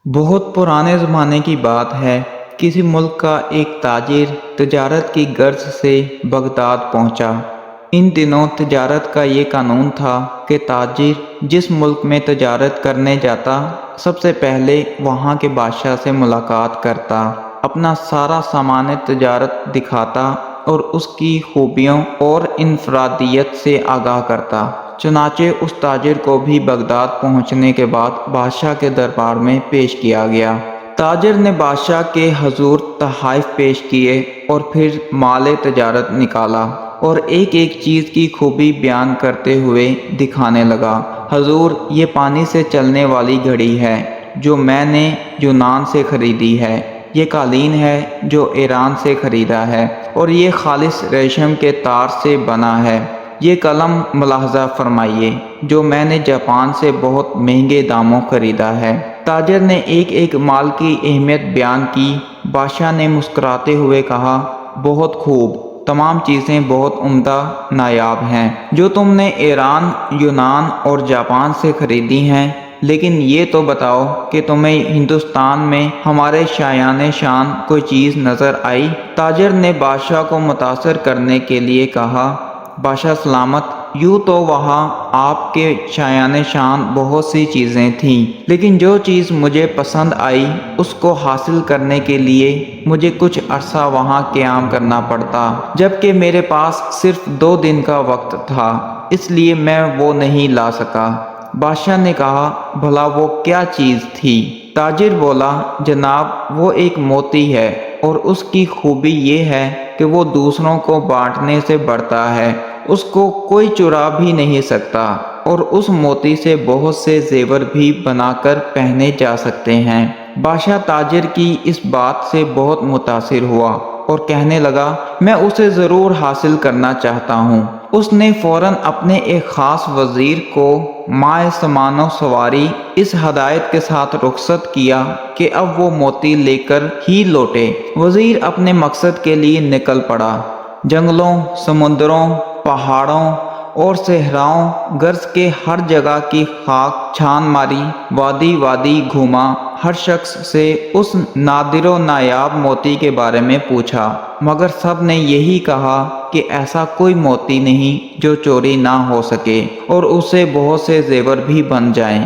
بہت پرانے زمانے کی بات ہے۔ کسی ملک کا ایک تاجر تجارت کی غرض سے بغداد پہنچا۔ ان دنوں تجارت کا یہ قانون تھا کہ تاجر جس ملک میں تجارت کرنے جاتا، سب سے پہلے وہاں کے بادشاہ سے ملاقات کرتا، اپنا سارا سامان تجارت دکھاتا اور اس کی خوبیوں اور انفرادیت سے آگاہ کرتا۔ چنانچہ اس تاجر کو بھی بغداد پہنچنے کے بعد بادشاہ کے دربار میں پیش کیا گیا۔ تاجر نے بادشاہ کے حضور تحائف پیش کیے اور پھر مال تجارت نکالا اور ایک ایک چیز کی خوبی بیان کرتے ہوئے دکھانے لگا۔ حضور، یہ پانی سے چلنے والی گھڑی ہے جو میں نے یونان سے خریدی ہے، یہ قالین ہے جو ایران سے خریدا ہے، اور یہ خالص ریشم کے تار سے بنا ہے۔ یہ قلم ملاحظہ فرمائیے جو میں نے جاپان سے بہت مہنگے داموں خریدا ہے۔ تاجر نے ایک ایک مال کی اہمیت بیان کی۔ بادشاہ نے مسکراتے ہوئے کہا، بہت خوب، تمام چیزیں بہت عمدہ نایاب ہیں جو تم نے ایران، یونان اور جاپان سے خریدی ہیں، لیکن یہ تو بتاؤ کہ تمہیں ہندوستان میں ہمارے شایان شان کوئی چیز نظر آئی؟ تاجر نے بادشاہ کو متاثر کرنے کے لیے کہا، بادشاہ سلامت، یوں تو وہاں آپ کے شایان شان بہت سی چیزیں تھیں، لیکن جو چیز مجھے پسند آئی اس کو حاصل کرنے کے لیے مجھے کچھ عرصہ وہاں قیام کرنا پڑتا، جبکہ میرے پاس صرف 2 دن کا وقت تھا، اس لیے میں وہ نہیں لا سکا۔ بادشاہ نے کہا، بھلا وہ کیا چیز تھی؟ تاجر بولا، جناب، وہ ایک موتی ہے اور اس کی خوبی یہ ہے کہ وہ دوسروں کو بانٹنے سے بڑھتا ہے، اس کو کوئی چرا بھی نہیں سکتا، اور اس موتی سے بہت سے زیور بھی بنا کر پہنے جا سکتے ہیں۔ بادشاہ تاجر کی اس بات سے بہت متاثر ہوا اور کہنے لگا، میں اسے ضرور حاصل کرنا چاہتا ہوں۔ اس نے فوراً اپنے ایک خاص وزیر کو مائع سامان و سواری اس ہدایت کے ساتھ رخصت کیا کہ اب وہ موتی لے کر ہی لوٹے۔ وزیر اپنے مقصد کے لیے نکل پڑا۔ جنگلوں، سمندروں، پہاڑوں اور صحراؤں غرض کے ہر جگہ کی خاک چھان ماری، وادی وادی گھوما، ہر شخص سے اس نادر و نایاب موتی کے بارے میں پوچھا، مگر سب نے یہی کہا کہ ایسا کوئی موتی نہیں جو چوری نہ ہو سکے اور اسے بہت سے زیور بھی بن جائیں۔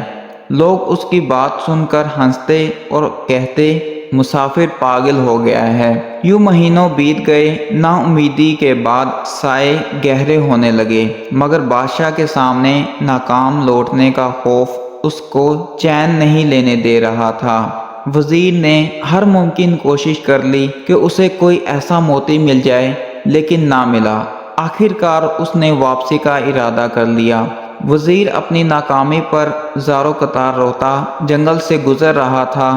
لوگ اس کی بات سن کر ہنستے اور کہتے، مسافر پاگل ہو گیا ہے۔ یوں مہینوں بیت گئے۔ نا امیدی کے بعد سائے گہرے ہونے لگے، مگر بادشاہ کے سامنے ناکام لوٹنے کا خوف اس کو چین نہیں لینے دے رہا تھا۔ وزیر نے ہر ممکن کوشش کر لی کہ اسے کوئی ایسا موتی مل جائے، لیکن نہ ملا۔ آخر کار اس نے واپسی کا ارادہ کر لیا۔ وزیر اپنی ناکامی پر زار و قطار روتا جنگل سے گزر رہا تھا۔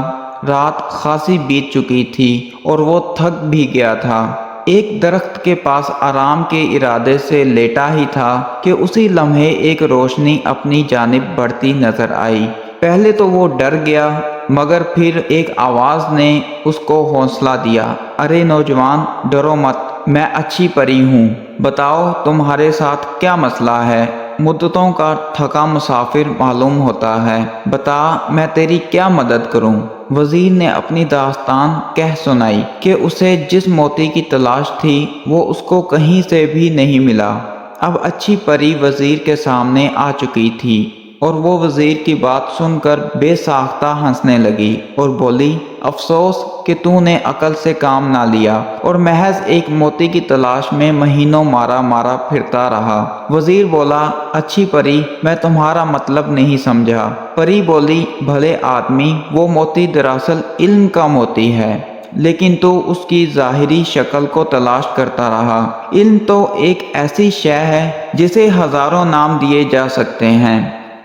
رات خاصی بیت چکی تھی اور وہ تھک بھی گیا تھا۔ ایک درخت کے پاس آرام کے ارادے سے لیٹا ہی تھا کہ اسی لمحے ایک روشنی اپنی جانب بڑھتی نظر آئی۔ پہلے تو وہ ڈر گیا، مگر پھر ایک آواز نے اس کو حوصلہ دیا، ارے نوجوان، ڈرو مت، میں اچھی پری ہوں، بتاؤ تمہارے ساتھ کیا مسئلہ ہے؟ مدتوں کا تھکا مسافر معلوم ہوتا ہے، بتا میں تیری کیا مدد کروں؟ وزیر نے اپنی داستان کہہ سنائی کہ اسے جس موتی کی تلاش تھی وہ اس کو کہیں سے بھی نہیں ملا۔ اب اچھی پری وزیر کے سامنے آ چکی تھی اور وہ وزیر کی بات سن کر بے ساختہ ہنسنے لگی اور بولی، افسوس کہ تو نے عقل سے کام نہ لیا اور محض ایک موتی کی تلاش میں مہینوں مارا مارا پھرتا رہا۔ وزیر بولا، اچھی پری، میں تمہارا مطلب نہیں سمجھا۔ پری بولی، بھلے آدمی، وہ موتی دراصل علم کا موتی ہے، لیکن تو اس کی ظاہری شکل کو تلاش کرتا رہا۔ علم تو ایک ایسی شے ہے جسے ہزاروں نام دیے جا سکتے ہیں،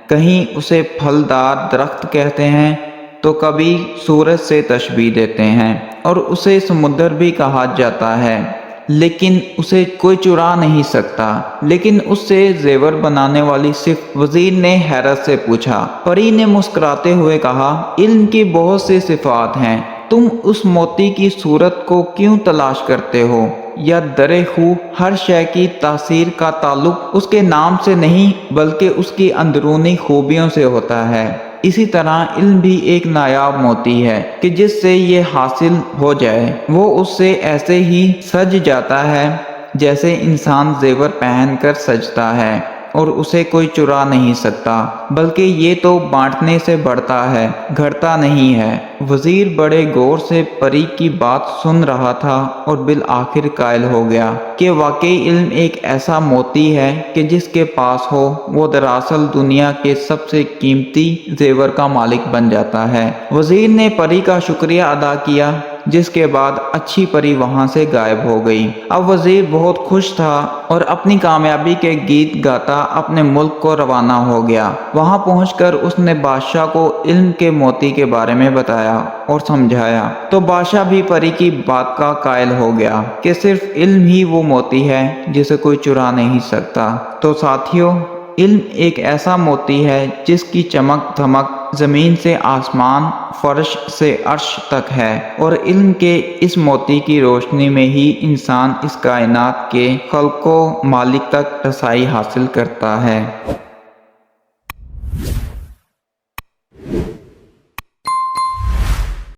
کہیں اسے پھلدار درخت کہتے ہیں تو کبھی سورج سے تشبیہ دیتے ہیں، اور اسے سمندر بھی کہا جاتا ہے، لیکن اسے کوئی چرا نہیں سکتا، لیکن اس سے زیور بنانے والی صفت۔ وزیر نے حیرت سے پوچھا۔ پری نے مسکراتے ہوئے کہا، علم کی بہت سی صفات ہیں، تم اس موتی کی صورت کو کیوں تلاش کرتے ہو؟ یا درے خو، ہر شے کی تاثیر کا تعلق اس کے نام سے نہیں بلکہ اس کی اندرونی خوبیوں سے ہوتا ہے۔ اسی طرح علم بھی ایک نایاب موتی ہے کہ جس سے یہ حاصل ہو جائے وہ اس سے ایسے ہی سج جاتا ہے جیسے انسان زیور پہن کر سجتا ہے، اور اسے کوئی چرا نہیں سکتا، بلکہ یہ تو بانٹنے سے بڑھتا ہے، گھٹتا نہیں ہے۔ وزیر بڑے غور سے پری کی بات سن رہا تھا اور بالآخر قائل ہو گیا کہ واقعی علم ایک ایسا موتی ہے کہ جس کے پاس ہو وہ دراصل دنیا کے سب سے قیمتی زیور کا مالک بن جاتا ہے۔ وزیر نے پری کا شکریہ ادا کیا، جس کے بعد اچھی پری وہاں سے غائب ہو گئی۔ اب وزیر بہت خوش تھا اور اپنی کامیابی کے گیت گاتا اپنے ملک کو روانہ ہو گیا۔ وہاں پہنچ کر اس نے بادشاہ کو علم کے موتی کے بارے میں بتایا اور سمجھایا، تو بادشاہ بھی پری کی بات کا قائل ہو گیا کہ صرف علم ہی وہ موتی ہے جسے کوئی چرا نہیں سکتا۔ تو ساتھیو، علم ایک ایسا موتی ہے جس کی چمک دھمک زمین سے آسمان، فرش سے عرش تک ہے، اور علم کے اس موتی کی روشنی میں ہی انسان اس کائنات کے خالق و مالک تک رسائی حاصل کرتا ہے۔